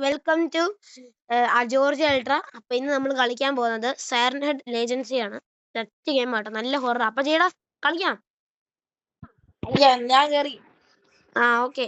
Welcome to George ultra. അപ്പൊ ഇന്ന് നമ്മൾ കളിക്കാൻ പോകുന്നത് സൈറൻ ഹെഡ് ലേജൻസി ആണ്. ലെഫ്റ്റ് ഗെയിം ആട്ടോ, നല്ല ഹൊറർ. അപ്പൊ ചെയ്യടാ, കളിക്കാം. ഞാൻ കേറി. ഓക്കെ.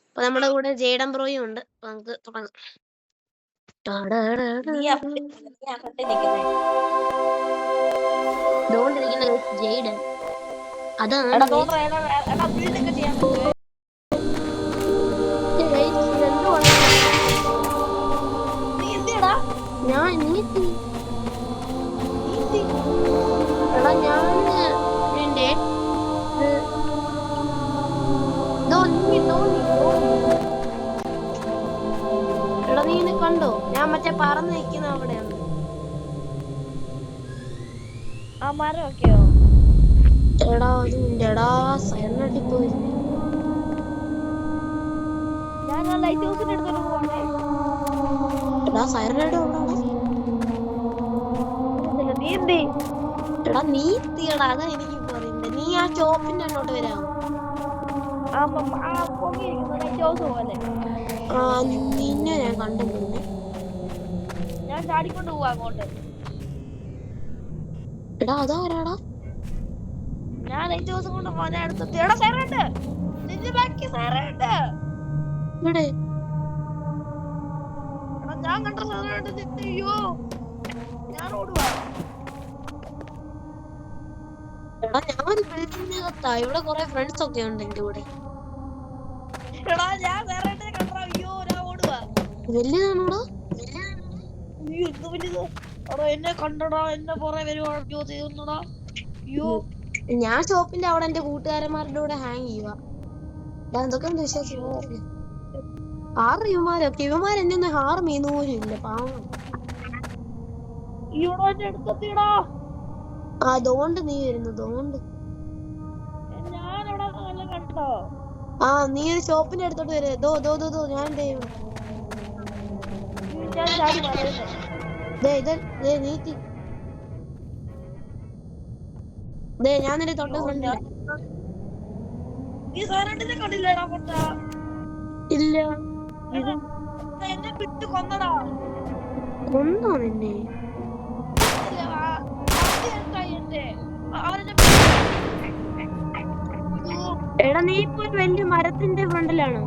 അപ്പൊ നമ്മുടെ കൂടെ ജേഡൻ ബ്രോയും ഉണ്ട്. നമുക്ക് തുടങ്ങാം. ജെയ്ഡൻ അതാണ്. ഞാൻ നീത്തി എടാ എടാ നീ കണ്ടോ? ഞാൻ മറ്റേ പറന്ന് നിൽക്കുന്ന അവിടെയാണ്. ആ മരമൊക്കെയോ? എടാ എടാ സൈലന്റ് പോയി. ഞാൻ ലൈറ്റ് ഹൗസിന്റെ അടുത്തോട്ട് പോകണേ. എടാ സൈലന്റ് ഉണ്ടോ? നീ എന്തേ? എടാ നീ എത്തിയടാ, അതാ എനിക്ക് പറയുന്നത്. നീ ആ ഷോപ്പിന്റെ അങ്ങോട്ട് വരാമോ? നിന്നെ ഞാൻ കണ്ടു. ഞാൻ ചാടിക്കൊണ്ട് പോവാ അങ്ങോട്ട്. എടാ അതാ വരാടാ. ഞാൻ ലൈറ്റ് ഹൗസ് കൊണ്ട് പോകാൻ അടുത്തെത്തി. എടാ സൈറണ്ട്, നിന്റെ ബാക്കി സൈറണ്ട്. ഇവിടെ ഞാൻ കണ്ട സൈറണ്ട്. അയ്യോ ഞാൻ ഓടുവാ. എടാ ഞാൻ ബിൽഡിങ്ങിനകത്താ. ഇവിടെ കുറെ ഫ്രണ്ട്സ് ഒക്കെ ഉണ്ട് എന്റെ കൂടെ. എടാ ഞാൻ സൈറണ്ടിനെ കണ്ടോ? അയ്യോ ഞാൻ ഓടുവാ. വലിയതാണോടാ? അയ്യോ എന്ത് വലുത്. എടാ എന്നെ കണ്ടടാ, എന്നെ പുറകെ വരുവാണോ ചെയ്യുന്നടാ. അയ്യോ ഞാൻ ഷോപ്പിന്റെ അവിടെ എന്റെ കൂട്ടുകാരന്മാരുടെ കൂടെ ഹാങ് ചെയ്യുക. എന്തൊക്കെ വിശ്വാസം. 6 യുവമാരൊക്കെ. ഇവന്മാരെന്നെ ഒന്ന് ഹാർം ചെയ്യുന്ന പോലും ഇല്ല. പാവം. അതുകൊണ്ട് നീ വരുന്നു. അതുകൊണ്ട് നീ ഒരു ഷോപ്പിന്റെ അടുത്തോട്ട് വരെ. ഞാൻ ഞാൻ നിന്റെ തൊട്ട ഫ്രണ്ടില്ല. ഇല്ല കൊന്നോ നിന്നെ? എടാ നീ ഇപ്പൊ ഒരു വലിയ മരത്തിന്റെ ഫ്രണ്ടിലാണോ?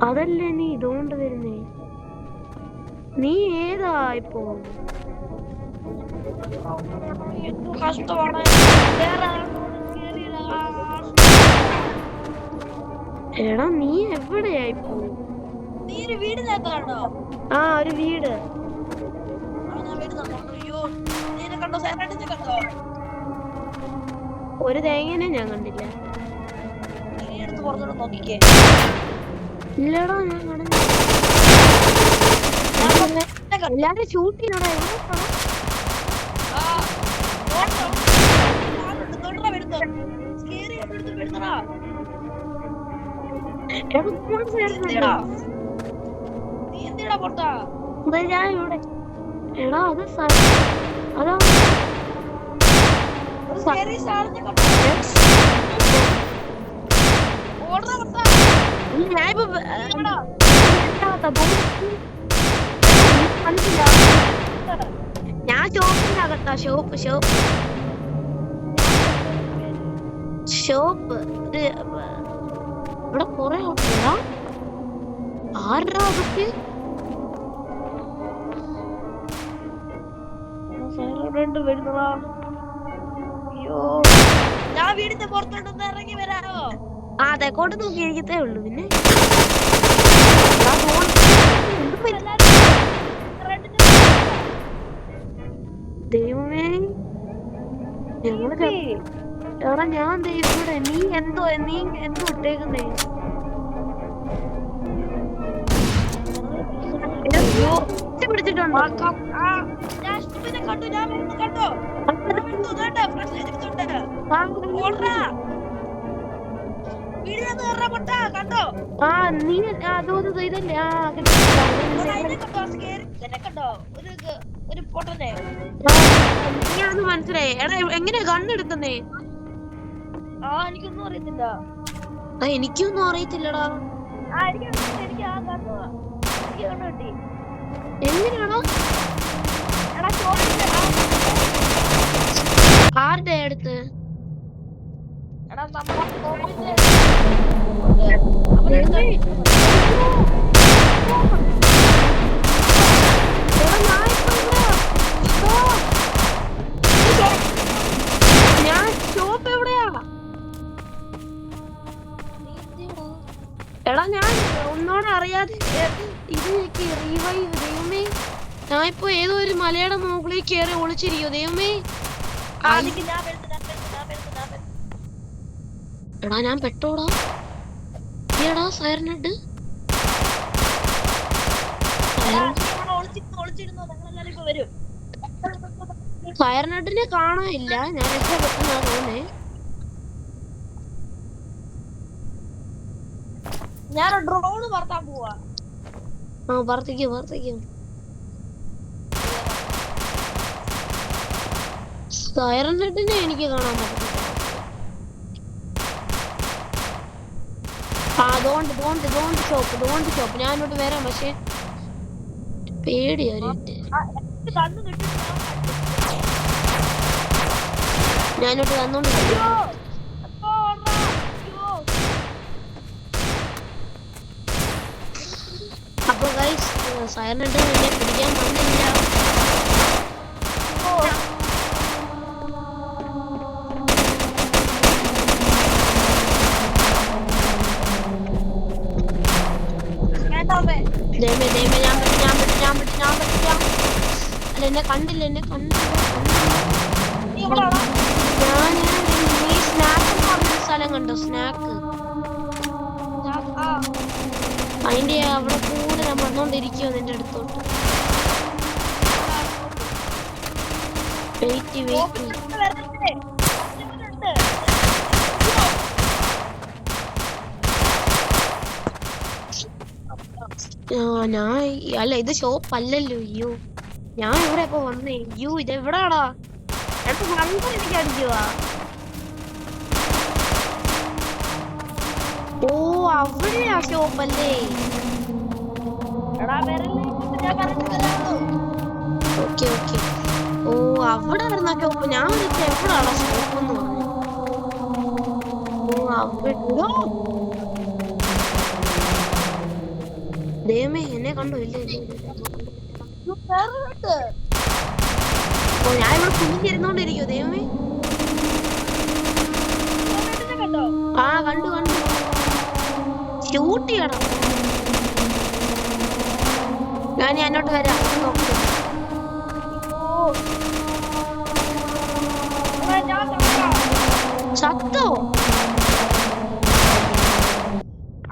അതല്ലേ നീ ഇതുകൊണ്ട് വരുന്നേ? നീ ഏതാ ഇപ്പോ? എടാ നീ എവിടെയാ ഇപ്പോ? ഒരു വീടിനകത്താണോ? ഒരു വീട്. ഒരു തേങ്ങനെ ഞാൻ കണ്ടില്ല. ഇല്ലടാ ഞാൻ കണ്ടില്ല. എല്ലാരും ഷൂട്ട് ചെയ്യണോടാ. ഞാൻ ഇവിടെ. എടാ അത് അതാ ഞാൻ ഷോപ്പിനകത്താ. ഷോപ്പ് ഇവിടെ കൊറേ ആരുടെ അതൊക്കെ? വരുന്നതാ. അയ്യോ ഞാൻ വീടിന്റെ പുറത്തോട്ടൊന്ന് ഇറങ്ങി വരാമോ? തെക്കോട്ട് നോക്കിയിരിക്കത്തേ ഉള്ളു. പിന്നെ ദൈവമേ എടാ ഞാൻ ഇവിടെ. നീ എന്തോ ഇട്ടേക്കുന്നേ? പിടിച്ചിട്ടുണ്ടോ? നീ ഇതല്ലേ? മനസ്സിലായി. എടാ എങ്ങനെയാ കണ്ണെടുക്കുന്നേ? എനിക്കൊന്നും അറിയത്തില്ല. എനിക്കൊന്നും അറിയത്തില്ലടാ. എനിക്ക് ആ കണ്ണു കിട്ടി. എന്തിനാണോ എടാ ചോദിച്ചിട്ട് ആരുടെ അടുത്ത്? എടാ നമ്മുടെ ഷോപ്പിന്റെ ഞാൻ ഷോപ്പ് എവിടെയാ? എടാ ഞാൻ ഒന്നോടെ അറിയാതെ ഇതിലേക്ക് റീവൈവ്. ദൈവമേ, ഞാൻ ഇപ്പൊ ഏതോ ഒരു മലയുടെ മുകളിൽ കയറി ഒളിച്ചിരിക്കോ. ദൈവമേ, എടാ ഞാൻ പെട്ടോടാ. എടാ സൈറനഡ് ഫയർനെട്ടിനെ കാണാനില്ല. ഞാൻ രക്ഷപ്പെട്ടെന്നാ തോന്നേ. ഞാൻ ഡ്രോണ് പറത്താൻ പോവാ. വർത്തിക്കും. സൈറനഡിനെ എനിക്ക് കാണാൻ പറ്റില്ല. ഷോപ്പ് ഞാൻ അങ്ങോട്ട് വരാം. പക്ഷെ പേടിയാ. ഞാനോട്ട് വന്നോണ്ട് അപ്പൊ ഗൈസ് സൈറനഡ് എന്നെ പിടിക്കാൻ വന്നില്ല. അല്ല എന്നെ കണ്ടില്ല. ഞാൻ ഈ സ്നാക്ക് എന്ന് പറഞ്ഞൊരു സ്ഥലം കണ്ടോ? സ്നാക്ക് അതിന്റെ അവിടെ കൂടെ ഞാൻ വന്നോണ്ടിരിക്കുവോ നിന്റെ അടുത്തോട്ട്. വെയിറ്റ് ഞാൻ അല്ല ഇത് ഷോപ്പ് അല്ലല്ലോ. അയ്യോ ഞാൻ ഇവിടെ ഇപ്പൊ വന്നേ. അയ്യോ ഇതെവിടാടാ? എനിക്ക് നമ്പർ എനിക്ക് അടിക്കുവാ. ഓ അവിടെയാ ഷോപ്പ് അല്ലേ? ഓക്കെ. ഓ അവിടെ ആയിരുന്ന ഷോപ്പ്. ഞാൻ എവിടാണ് ഷോപ്പ് എന്ന് പറഞ്ഞു. ഓ അവിടെ ദൈവമേ എന്നെ കണ്ടോ? ഇല്ല. ഓ ഞാൻ ഇവിടെ കുഞ്ഞിരുന്നോണ്ടിരിക്കോ. ദൈവമേ കണ്ടു ഷൂട്ട് ചെയ്യണം. ഞാൻ അങ്ങോട്ട് വരാം. ചത്തോ?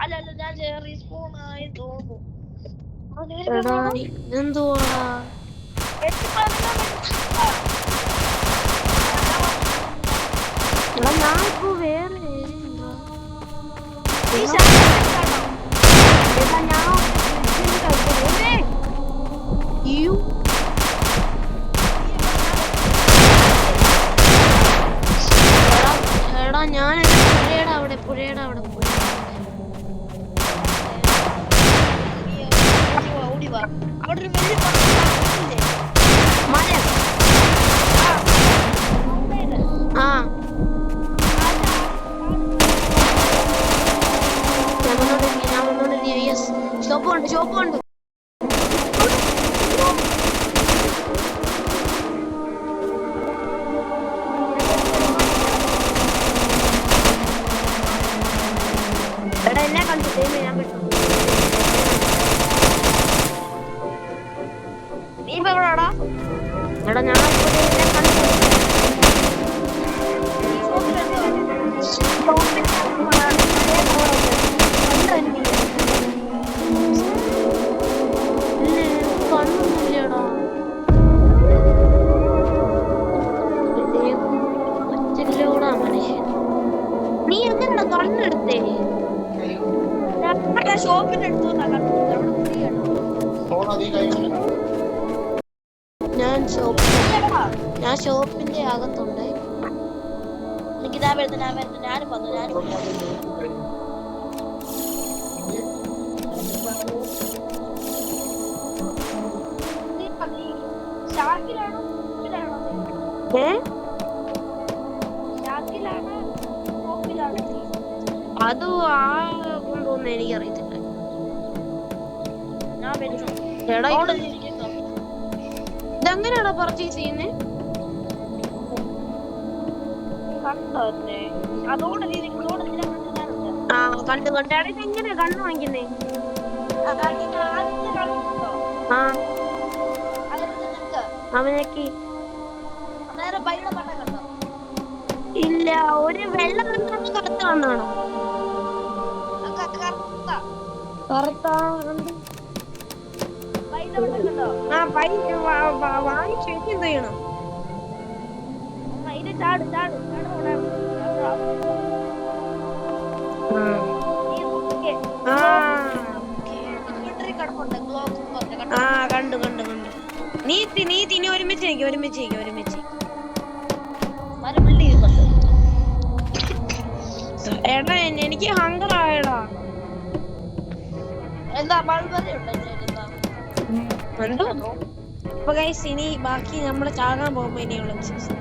അല്ലല്ല ഞാൻ റീസ്പോൺ ആയി തോന്നുന്നു. എന്തുവാ ഞാനിപ്പോ വേറെ എടാ ഞാൻ പുഴയുടെ അവിടെ ഷോപ്പ് ഉണ്ട്. എടാ എന്നെ കണ്ടു. ഞാൻ പെട്ടു. നീ ഇപ്പൊ എവിടാടാ? എടാ ഞാൻ നീ എങ്ങനെയാ കണ്ണെടുത്തേ? ഷോപ്പിന്റെ അടുത്ത് ഞാൻ ഷോപ്പിന്റെ അകത്തുണ്ട്. എനിക്ക് ഞാനും വന്നു അത് ആ കൊണ്ടൊന്നും എനിക്കറിയത്തില്ല. ഞാൻ വെച്ചു. എടാ അവിടെ ഇരിക്കുന്നു. ഇതെങ്ങനെയാണോ പർച്ചേസ് ചെയ്യുന്നേ? കണ്ടോ എന്നെ? അതോടെ ആ കണ്ടു കണ്ടു. എടാ ഇതെങ്ങനെയാ കണ്ണ് വാങ്ങിക്കുന്നേ? ആ അവനൊക്കെ ഇല്ല. ഒരു വെള്ള കണ്ണാണോ കറുത്ത കണ്ണാണോ? കറുത്ത ആ വാങ്ങിച്ചു. എനിക്ക് എന്ത് ചെയ്യണം? ആ കണ്ടു കണ്ടു കണ്ടു. നീ തിനി ഒരുമിച്ച് എടാ എനിക്ക് ഹങ്കർ ആയടാ. എന്താ മൾബറി ഉണ്ടോ? എന്തോ അപ്പൊ ഗൈസ് ഇനി ബാക്കി നമ്മള് ചാകാൻ പോകുമ്പോ ഇനിയുള്ള വിശേഷം.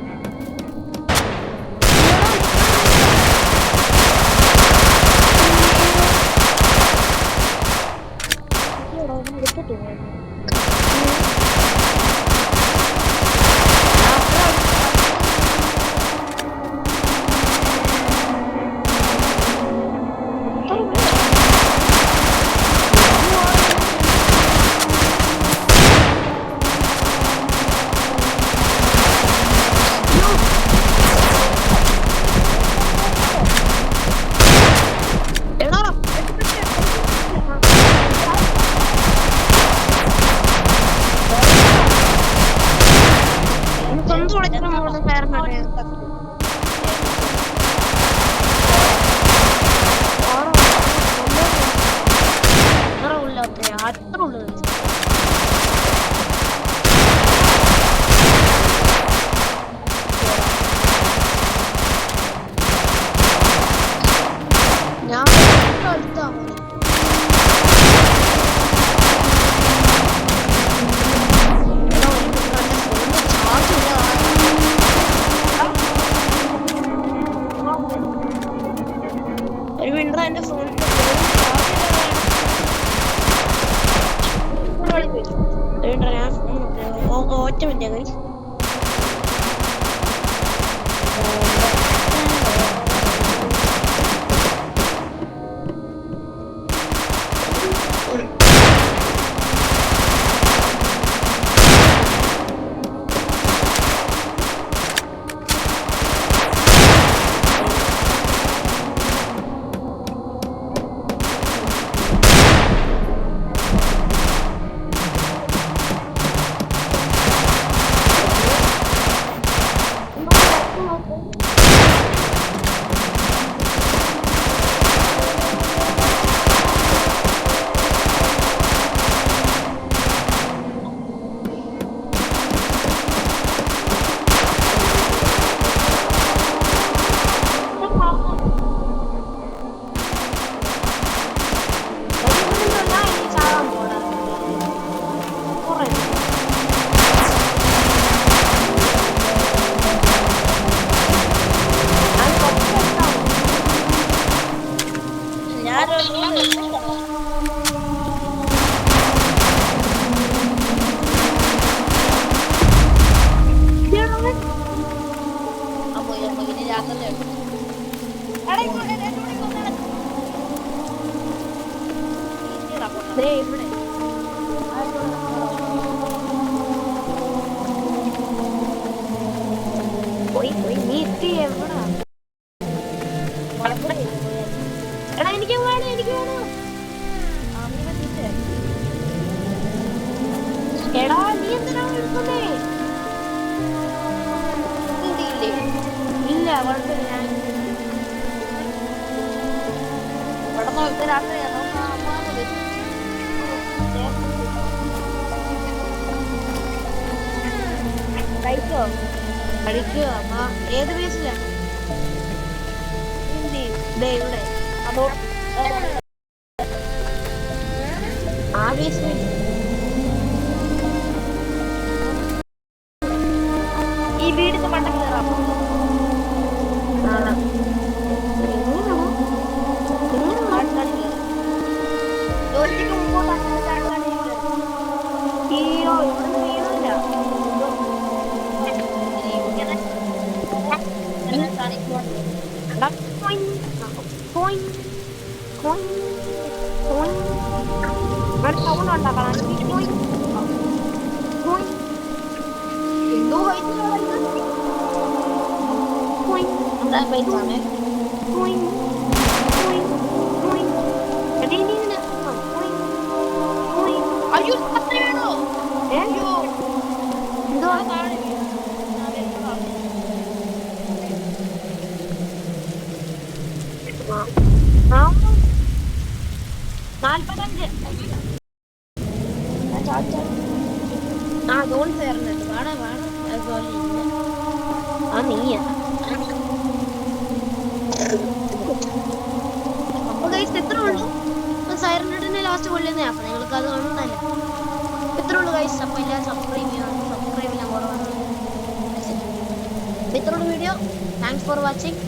ഒറ്റ മിനിറ്റ് എടാ നീ എന്തിനാ എടുക്കുന്നേ? ഇല്ല കുഴപ്പമില്ല. കഴിക്കോ? ഏത് ബേസിലാണ്? ഇവിടെ അതോ ആ ബേസിൽ ഈ വീടിന്റെ മണ്ടക്ക് കയറാം. സൗണ്ട് ഉണ്ടാക്കണം. എന്തോ എന്താ പൈസാണ് അയ്യോ അത്ര വേണോ അയ്യോ എന്തോ താഴെ വീണു. ഞാൻ വരുന്നതാണ്. 45. ആ ജോൺ ചേർന്നിട്ട് വേണം വേണം അതുപോലെ ഇല്ല. ആ നീയാ. അപ്പൊ ഗൈസ് എത്ര ഉള്ളു? സൈറണ്ടിനെ ലാസ്റ്റ് കൊല്ലുന്നേ. അപ്പൊ നിങ്ങൾക്ക് അത് കാണുന്നല്ലേ. എത്ര ഉള്ളു ഗൈസ്? അപ്പൊ എല്ലാവരും സബ്സ്ക്രൈബ് ചെയ്യണം. സബ്സ്ക്രൈബ് ചെയ്യാൻ കുറവാണ്. ഇത്രയുള്ള വീഡിയോ. Thanks for watching.